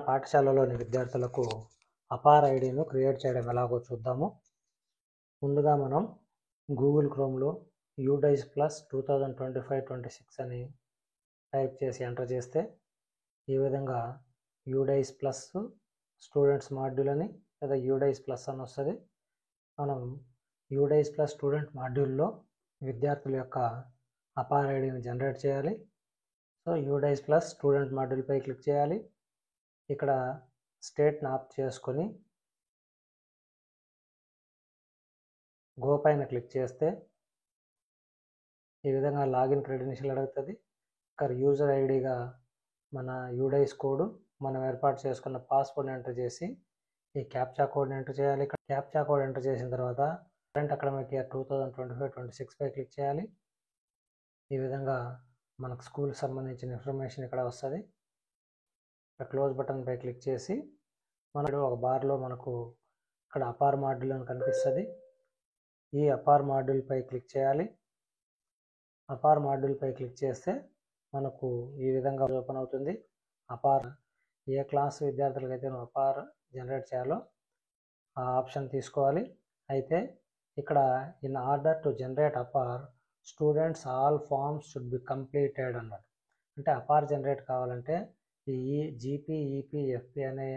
పాఠశాలలోని విద్యార్థులకు అపార్ ఐడిను క్రియేట్ చేయడం ఎలాగో చూద్దాము. ముందుగా మనం గూగుల్ క్రోమ్లో UDICE Plus 2025-26 అని టైప్ చేసి ఎంటర్ చేస్తే ఈ విధంగా UDICE Plus స్టూడెంట్స్ మాడ్యూల్ అని లేదా UDICE Plus అని వస్తుంది. మనం UDICE Plus స్టూడెంట్ మాడ్యూల్లో విద్యార్థుల యొక్క అపార్ ఐడిని జనరేట్ చేయాలి. సో UDICE Plus స్టూడెంట్ మాడ్యూల్పై క్లిక్ చేయాలి. ఇక్కడ స్టేట్ని ఆఫ్ చేసుకొని గో పైన క్లిక్ చేస్తే ఈ విధంగా లాగిన్ క్రెడెన్షియల్ అడుగుతుంది. ఇక్కడ యూజర్ ఐడిగా మన UDICE కోడ్, మనం ఏర్పాటు చేసుకున్న పాస్వర్డ్ ఎంటర్ చేసి ఈ క్యాప్చా కోడ్ని ఎంటర్ చేయాలి. ఇక్కడ క్యాప్చా కోడ్ ఎంటర్ చేసిన తర్వాత కరెంట్ అకాడమిక్ ఇయర్ 2025-26 పై క్లిక్ చేయాలి. ఈ విధంగా మనకు స్కూల్కి సంబంధించిన ఇన్ఫర్మేషన్ ఇక్కడ వస్తుంది. ఇక్కడ క్లోజ్ బటన్ పై క్లిక్ చేసి మనకు ఒక బార్లో మనకు ఇక్కడ అపార్ మాడ్యూల్ అని కనిపిస్తుంది. ఈ అపార్ మాడ్యూల్ పై క్లిక్ చేయాలి. అపార్ మాడ్యూల్ పై క్లిక్ చేస్తే మనకు ఈ విధంగా ఓపెన్ అవుతుంది. అపార్ ఏ క్లాస్ విద్యార్థులకు అయితే అపార్ జనరేట్ చేయాలో ఆ ఆప్షన్ తీసుకోవాలి. అయితే ఇక్కడ in order to generate APAAR students all forms should be completed అన్నట్టు. అంటే అపార్ జనరేట్ కావాలంటే ఈ GP, EP, FP అనే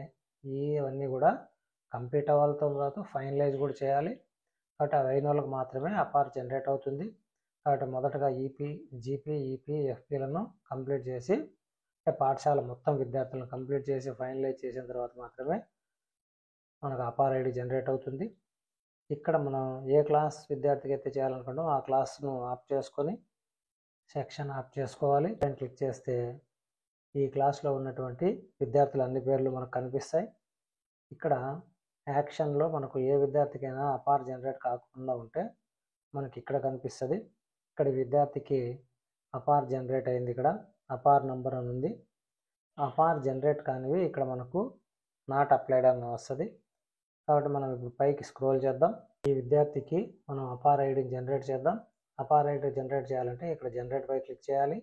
ఇవన్నీ కూడా కంప్లీట్ అవ్వాలతో పాటు ఫైనలైజ్ కూడా చేయాలి. కాబట్టి అవి అయిన వాళ్ళకి మాత్రమే అపార్ జనరేట్ అవుతుంది. కాబట్టి మొదటగా GP, EP, FPలను కంప్లీట్ చేసి అంటే పాఠశాల మొత్తం విద్యార్థులను కంప్లీట్ చేసి ఫైనలైజ్ చేసిన తర్వాత మాత్రమే మనకు అపార్ ఐడి జనరేట్ అవుతుంది. ఇక్కడ మనం ఏ క్లాస్ విద్యార్థికి అయితే చేయాలనుకుంటామో ఆ క్లాస్ను ఆఫ్ చేసుకొని సెక్షన్ ఆఫ్ చేసుకోవాలి. దాన్ని క్లిక్ చేస్తే ఈ క్లాస్లో ఉన్నటువంటి విద్యార్థుల అన్ని పేర్లు మనకు కనిపిస్తాయి. ఇక్కడ యాక్షన్లో మనకు ఏ విద్యార్థికైనా అపార్ జనరేట్ కాకుండా ఉంటే మనకి ఇక్కడ కనిపిస్తుంది. ఇక్కడ విద్యార్థికి అపార్ జనరేట్ అయింది. ఇక్కడ అపార్ నంబర్ అని ఉంది. అపార్ జనరేట్ కానివి ఇక్కడ మనకు నాట్ అప్లైడ్ అని వస్తుంది. కాబట్టి మనం ఇప్పుడు పైకి స్క్రోల్ చేద్దాం. ఈ విద్యార్థికి మనం అపార్ ఐడిని జనరేట్ చేద్దాం. అపార్ ఐడి జనరేట్ చేయాలంటే ఇక్కడ జనరేట్ పై క్లిక్ చేయాలి.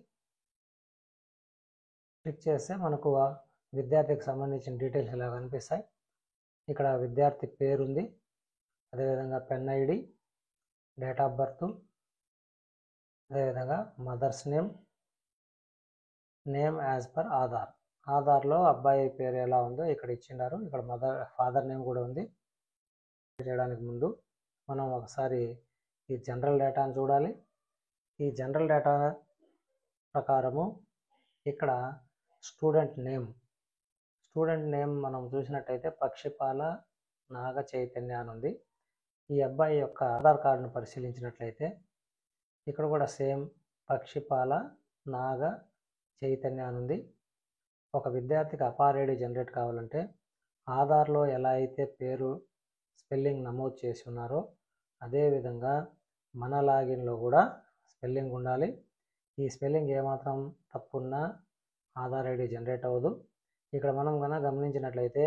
క్లిక్ చేస్తే మనకు విద్యార్థికి సంబంధించిన డీటెయిల్స్ ఇలా కనిపిస్తాయి. ఇక్కడ విద్యార్థి పేరు ఉంది, అదేవిధంగా pen ID, date of birth, అదేవిధంగా mother's name as per Aadhaar. ఆధార్లో అబ్బాయి పేరు ఎలా ఉందో ఇక్కడ ఇచ్చినారు. ఇక్కడ ఫాదర్ నేమ్ కూడా ఉంది. చేయడానికి ముందు మనం ఒకసారి ఈ జనరల్ డేటాను చూడాలి. ఈ జనరల్ డేటా ప్రకారము ఇక్కడ స్టూడెంట్ నేమ్ మనం చూసినట్టయితే పక్షిపాల నాగ చైతన్య అని ఉంది. ఈ అబ్బాయి యొక్క ఆధార్ కార్డును పరిశీలించినట్లయితే ఇక్కడ కూడా సేమ్ పక్షిపాల నాగ చైతన్య అని ఉంది. ఒక విద్యార్థికి అపార్ ఐడి జనరేట్ కావాలంటే ఆధార్లో ఎలా అయితే పేరు స్పెల్లింగ్ నమోదు చేసి ఉన్నారో అదేవిధంగా మన లాగిన్లో కూడా స్పెల్లింగ్ ఉండాలి. ఈ స్పెల్లింగ్ ఏమాత్రం తప్పున్నా ఆధార్ ఐడి జనరేట్ అవ్వదు. ఇక్కడ మనం కనుక గమనించినట్లయితే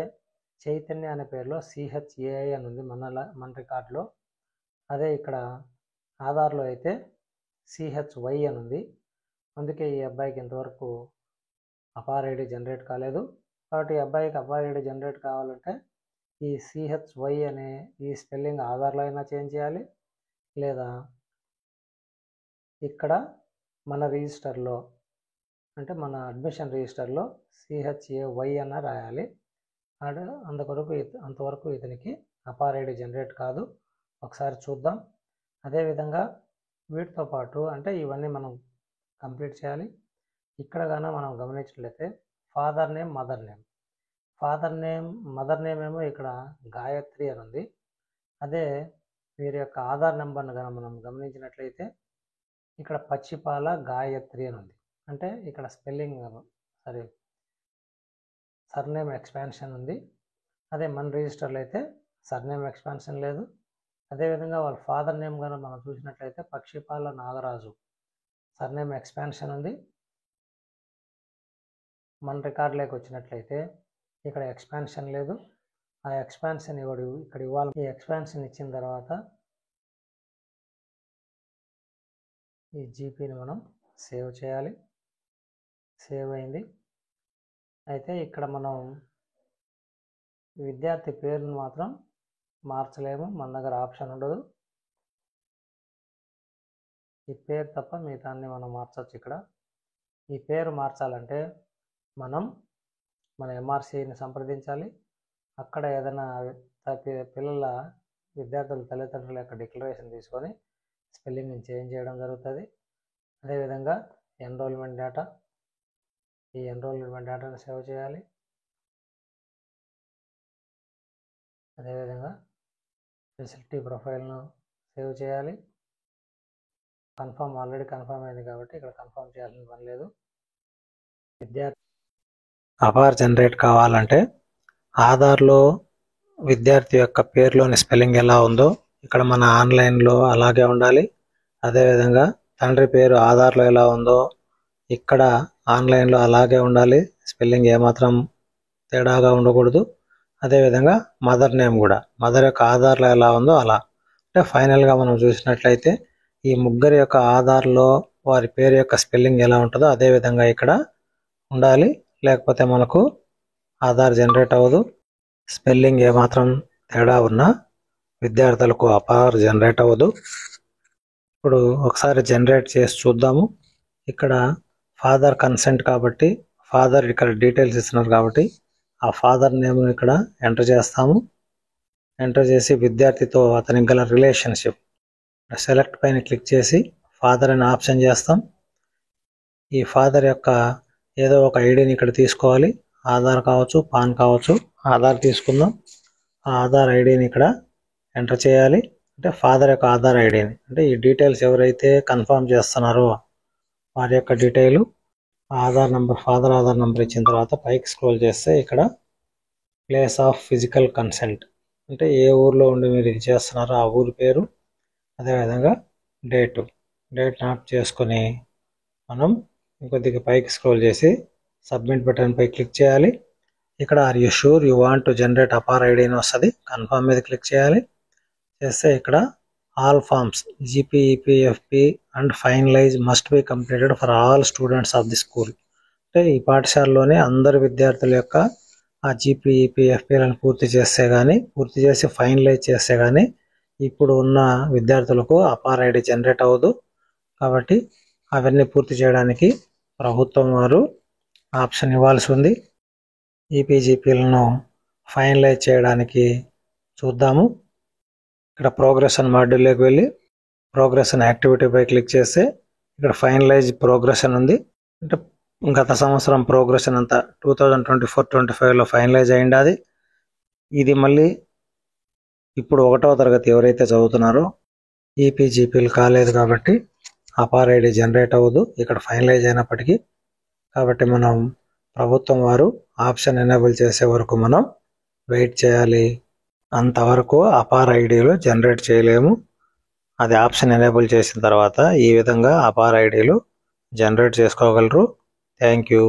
చైతన్య అనే పేరులో CHAI అని ఉంది మన రికార్డులో. అదే ఇక్కడ ఆధార్లో అయితే CHY అని ఉంది. అందుకే ఈ అబ్బాయికి ఇంతవరకు అపార్ ఐడి జనరేట్ కాలేదు. కాబట్టి ఈ అబ్బాయికి అపార్ ఐడి జనరేట్ కావాలంటే ఈ CHY అనే ఈ స్పెల్లింగ్ ఆధార్లో అయినా చేంజ్ చేయాలి, లేదా ఇక్కడ మన రిజిస్టర్లో అంటే మన అడ్మిషన్ రిజిస్టర్లో CHAY అన్న రాయాలి. అంతవరకు ఇతనికి అపార్ ఐడి జనరేట్ కాదు. ఒకసారి చూద్దాం. అదేవిధంగా వీటితో పాటు అంటే ఇవన్నీ మనం కంప్లీట్ చేయాలి. ఇక్కడ కానీ మనం గమనించినట్లయితే ఫాదర్ నేమ్, మదర్ నేమ్ ఏమో ఇక్కడ గాయత్రి అని ఉంది. అదే వీరి యొక్క ఆధార్ నెంబర్ను కానీ మనం గమనించినట్లయితే ఇక్కడ పచ్చిపాల గాయత్రి అని ఉంది. అంటే ఇక్కడ స్పెల్లింగ్ సర్నేమ్ ఎక్స్పాన్షన్ ఉంది. అదే మన రిజిస్టర్లో అయితే సర్నేమ్ ఎక్స్పాన్షన్ లేదు. అదేవిధంగా వాళ్ళ ఫాదర్ నేమ్ కనుక మనం చూసినట్లయితే పక్షిపాల నాగరాజు సర్నేమ్ ఎక్స్పాన్షన్ ఉంది. మన రికార్డులోకి వచ్చినట్లయితే ఇక్కడ ఎక్స్పాన్షన్ లేదు. ఆ ఎక్స్పాన్షన్ ఇక్కడ ఇవ్వాలి. ఈ ఎక్స్పాన్షన్ ఇచ్చిన తర్వాత ఈ GPని మనం సేవ్ చేయాలి. సేవ్ అయింది. అయితే ఇక్కడ మనం విద్యార్థి పేరును మాత్రం మార్చలేము, మన దగ్గర ఆప్షన్ ఉండదు. ఈ పేరు తప్ప మిగతాన్ని మనం మార్చవచ్చు. ఇక్కడ ఈ పేరు మార్చాలంటే మనం మన ఎంఆర్సిని సంప్రదించాలి. అక్కడ ఏదైనా పిల్లల విద్యార్థుల తల్లిదండ్రుల యొక్క డిక్లరేషన్ తీసుకొని స్పెల్లింగ్ని చేంజ్ చేయడం జరుగుతుంది. అదేవిధంగా ఎన్రోల్మెంట్ డేటా, ఈ ఎన్రోల్మెంట్ డేటాను సేవ్ చేయాలి. అదేవిధంగా ఫెసిలిటీ ప్రొఫైల్ను సేవ్ చేయాలి. ఆల్రెడీ కన్ఫర్మ్ అయింది కాబట్టి ఇక్కడ కన్ఫర్మ్ చేయాల్సిన పని లేదు. విద్యార్థి అపార్ జనరేట్ కావాలంటే ఆధార్లో విద్యార్థి యొక్క పేరులోని స్పెల్లింగ్ ఎలా ఉందో ఇక్కడ మన ఆన్లైన్లో అలాగే ఉండాలి. అదేవిధంగా తండ్రి పేరు ఆధార్లో ఎలా ఉందో ఇక్కడ ఆన్లైన్లో అలాగే ఉండాలి. స్పెల్లింగ్ ఏమాత్రం తేడాగా ఉండకూడదు. అదేవిధంగా మదర్ నేమ్ కూడా మదర్ యొక్క ఆధార్లో ఎలా ఉందో అలా. అంటే ఫైనల్గా మనం చూసినట్లయితే ఈ ముగ్గురి యొక్క ఆధార్లో వారి పేరు యొక్క స్పెల్లింగ్ ఎలా ఉంటుందో అదేవిధంగా ఇక్కడ ఉండాలి. లేకపోతే మనకు ఆధార్ జనరేట్ అవ్వదు. స్పెల్లింగ్ ఏమాత్రం తేడా ఉన్నా విద్యార్థులకు అపార్ జనరేట్ అవ్వదు. ఇప్పుడు ఒకసారి జనరేట్ చేసి చూద్దాము. ఇక్కడ ఫాదర్ కన్సెంట్ కాబట్టి ఫాదర్ ఇక్కడ డీటెయిల్స్ ఇస్తున్నారు కాబట్టి ఆ ఫాదర్ నేమ్ను ఇక్కడ ఎంటర్ చేస్తాము. ఎంటర్ చేసి విద్యార్థితో అతనికి గల రిలేషన్షిప్ సెలెక్ట్ పైన క్లిక్ చేసి ఫాదర్ అని ఆప్షన్ చేస్తాం. ఈ ఫాదర్ యొక్క ఏదో ఒక ఐడిని ఇక్కడ తీసుకోవాలి. ఆధార్ కావచ్చు, పాన్ కావచ్చు. ఆధార్ తీసుకుందాం. ఆ ఆధార్ ఐడిని ఇక్కడ ఎంటర్ చేయాలి. అంటే ఫాదర్ యొక్క ఆధార్ ఐడిని, అంటే ఈ డీటెయిల్స్ ఎవరైతే కన్ఫర్మ్ చేస్తున్నారో వారి యొక్క detail Aadhaar number, father Aadhaar number ఇచ్చిన తర్వాత పైకి స్క్రోల్ చేస్తే ఇక్కడ ప్లేస్ ఆఫ్ ఫిజికల్ కన్సెంట్, అంటే ఏ ఊర్లో ఉండి మీరు ఇది చేస్తున్నారో ఆ ఊరి పేరు, అదేవిధంగా డేట్ నాట్ చేసుకొని మనం ఇంకొద్దిగా పైకి స్క్రోల్ చేసి సబ్మిట్ బటన్ పై క్లిక్ చేయాలి. ఇక్కడ are you sure you want to generate APAAR ID అని వస్తుంది. కన్ఫర్మ్ మీద క్లిక్ చేయాలి. చేస్తే ఇక్కడ ఆల్ ఫార్మ్స్ జీపీఈపీఎఫ్పి and finalise must be completed for all students of the school. అంటే ఈ పాఠశాలలోనే అందరు విద్యార్థుల యొక్క ఆ జీపీఈపీఎఫ్పిలను పూర్తి చేసి ఫైనలైజ్ చేస్తే కానీ ఇప్పుడు ఉన్న విద్యార్థులకు అపార్ ఐడి జనరేట్ అవ్వదు. కాబట్టి అవన్నీ పూర్తి చేయడానికి ప్రభుత్వం వారు ఆప్షన్ ఇవ్వాల్సి ఉంది. ఈపీజీపీలను ఫైనలైజ్ చేయడానికి చూద్దాము. ఇక్కడ ప్రోగ్రెషన్ మాడ్యూల్లోకి వెళ్ళి ప్రోగ్రెషన్ యాక్టివిటీపై క్లిక్ చేస్తే ఇక్కడ ఫైనలైజ్ ప్రోగ్రెషన్ ఉంది. అంటే గత సంవత్సరం ప్రోగ్రెషన్ అంతా 2024-25లో ఫైనలైజ్ అయ్యింది. అది ఇది మళ్ళీ ఇప్పుడు 1వ తరగతి ఎవరైతే చదువుతున్నారో ఈపీజీపీలు కాలేదు కాబట్టి అపార్ ఐడి జనరేట్ అవ్వదు ఇక్కడ ఫైనలైజ్ అయినప్పటికీ. కాబట్టి మనం ప్రభుత్వం వారు ఆప్షన్ ఎనేబుల్ చేసే వరకు మనం వెయిట్ చేయాలి. అంతవరకు అపార్ ఐడీలు జనరేట్ చేయలేము. అది ఆప్షన్ ఎనేబుల్ చేసిన తర్వాత ఈ విధంగా అపార్ ఐడీలు జనరేట్ చేసుకోగలరు. Thank you.